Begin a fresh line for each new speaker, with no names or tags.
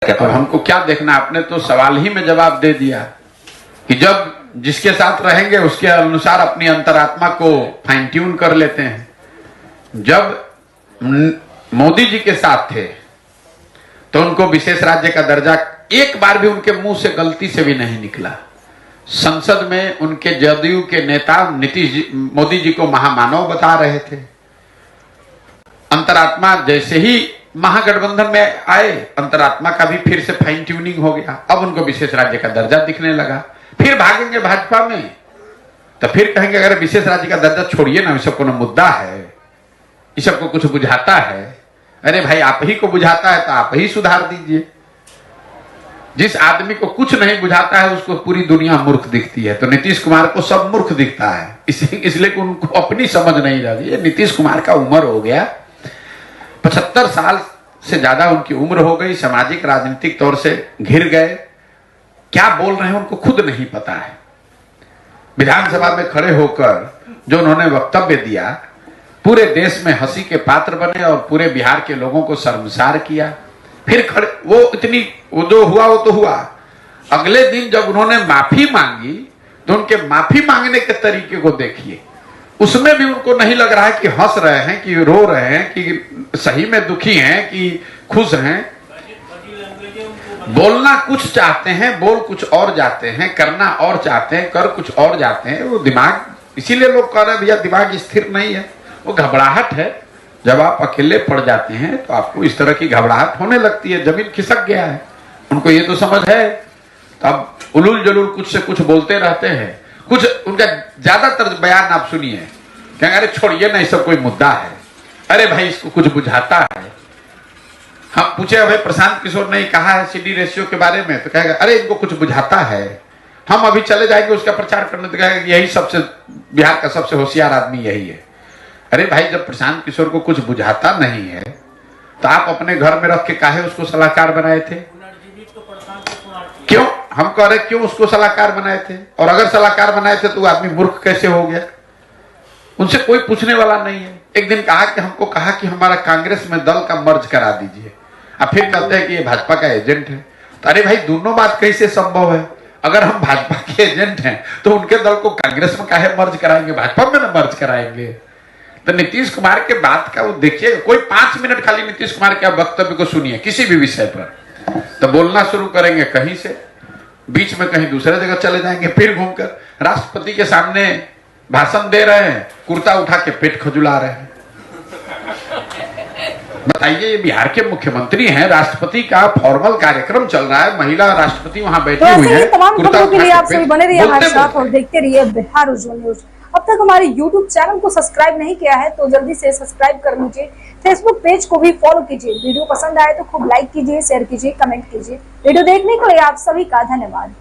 अब हमको क्या देखना, आपने तो सवाल ही में जवाब दे दिया कि जब जिसके साथ रहेंगे उसके अनुसार अपनी अंतरात्मा को फाइन ट्यून कर लेते हैं। जब मोदी जी के साथ थे तो उनको विशेष राज्य का दर्जा एक बार भी उनके मुंह से गलती से भी नहीं निकला। संसद में उनके जदयू के नेता मोदी जी को महामानव बता रहे थे। अंतरात्मा जैसे ही महागठबंधन में आए, अंतरात्मा का भी फिर से फाइन ट्यूनिंग हो गया। अब उनको विशेष राज्य का दर्जा दिखने लगा। फिर भागेंगे भाजपा में तो फिर कहेंगे अगर विशेष राज्य का दर्जा छोड़िए ना, इसको कोनो मुद्दा है, इस सबको कुछ बुझाता है। अरे भाई, आप ही को बुझाता है तो आप ही सुधार दीजिए। जिस आदमी को कुछ नहीं बुझाता है उसको पूरी दुनिया मूर्ख दिखती है। तो नीतीश कुमार को सब मूर्ख दिखता है, इसलिए कि उनको अपनी समझ नहीं रही है। नीतीश कुमार का उम्र हो गया, 75 साल से ज्यादा उनकी उम्र हो गई, सामाजिक राजनीतिक तौर से घिर गए। क्या बोल रहे हैं उनको खुद नहीं पता है। विधानसभा में खड़े होकर जो उन्होंने वक्तव्य दिया, पूरे देश में हंसी के पात्र बने और पूरे बिहार के लोगों को शर्मसार किया। फिर खड़े वो जो हुआ वो तो हुआ। अगले दिन जब उन्होंने माफी मांगी तो उनके माफी मांगने के तरीके को देखिए। उसमें भी उनको नहीं लग रहा है कि हंस रहे हैं, कि रो रहे हैं, कि सही में दुखी हैं, कि खुश हैं। बोलना कुछ चाहते हैं, बोल कुछ और जाते हैं, करना और चाहते हैं, कर कुछ और जाते हैं। वो दिमाग, इसीलिए लोग कह रहे हैं भैया दिमाग स्थिर नहीं है, वो घबराहट है। जब आप अकेले पड़ जाते हैं तो आपको इस तरह की घबराहट होने लगती है, जमीन खिसक गया है। उनको ये तो समझ है, तब उलूल जलूल कुछ से कुछ बोलते रहते हैं। कुछ उनका ज्यादातर बयान आप सुनिए, कहेंगे अरे छोड़िए ना, इसका कोई मुद्दा है, अरे भाई इसको कुछ बुझाता है। हम पूछे भाई प्रशांत किशोर ने कहा है सीडी रेशियो के बारे में, तो कहेगा अरे इनको कुछ बुझाता है, हम अभी चले जाएंगे उसका प्रचार करने, तो कहेगा यही सबसे बिहार का सबसे होशियार आदमी यही है। अरे भाई, जब प्रशांत किशोर को कुछ बुझाता नहीं है तो आप अपने घर में रख के काहे उसको सलाहकार बनाए थे? क्यों? हम कह रहे क्यों उसको सलाहकार बनाए थे? और अगर सलाहकार बनाए थे तो वो आदमी मूर्ख कैसे हो गया? उनसे कोई पूछने वाला नहीं है। एक दिन हमको कहा कि हमारा कांग्रेस में दल का मर्ज करा दीजिए, अब फिर कहते हैं कि ये भाजपा का एजेंट है। तो अरे भाई, दोनों बात कैसे संभव है? अगर हम भाजपा के एजेंट हैं तो उनके दल को कांग्रेस में काहे मर्ज कराएंगे, भाजपा में ना मर्ज कराएंगे। तो नीतीश कुमार के बात का वो देखिएगा, कोई 5 मिनट खाली नीतीश कुमार के वक्तव्य को सुनिए किसी भी विषय पर, तो बोलना शुरू करेंगे कहीं से, बीच में कहीं दूसरे जगह चले जाएंगे, फिर घूमकर राष्ट्रपति के सामने भाषण दे रहे हैं, कुर्ता उठा के पेट खजुला रहे हैं। बताइए, ये बिहार के मुख्यमंत्री हैं, राष्ट्रपति का फॉर्मल कार्यक्रम चल रहा है, महिला राष्ट्रपति वहां बैठी हुई है।
तमाम खबरों के लिए आप सभी बने रहिए हमारे साथ और देखते रहिए बिहार उज्ज्वल न्यूज। अब तक हमारे YouTube चैनल को सब्सक्राइब नहीं किया है तो जल्दी से सब्सक्राइब कर लीजिए। Facebook पेज को भी फॉलो कीजिए। वीडियो पसंद आए तो खूब लाइक कीजिए, शेयर कीजिए, कमेंट कीजिए। वीडियो देखने के लिए आप सभी का धन्यवाद।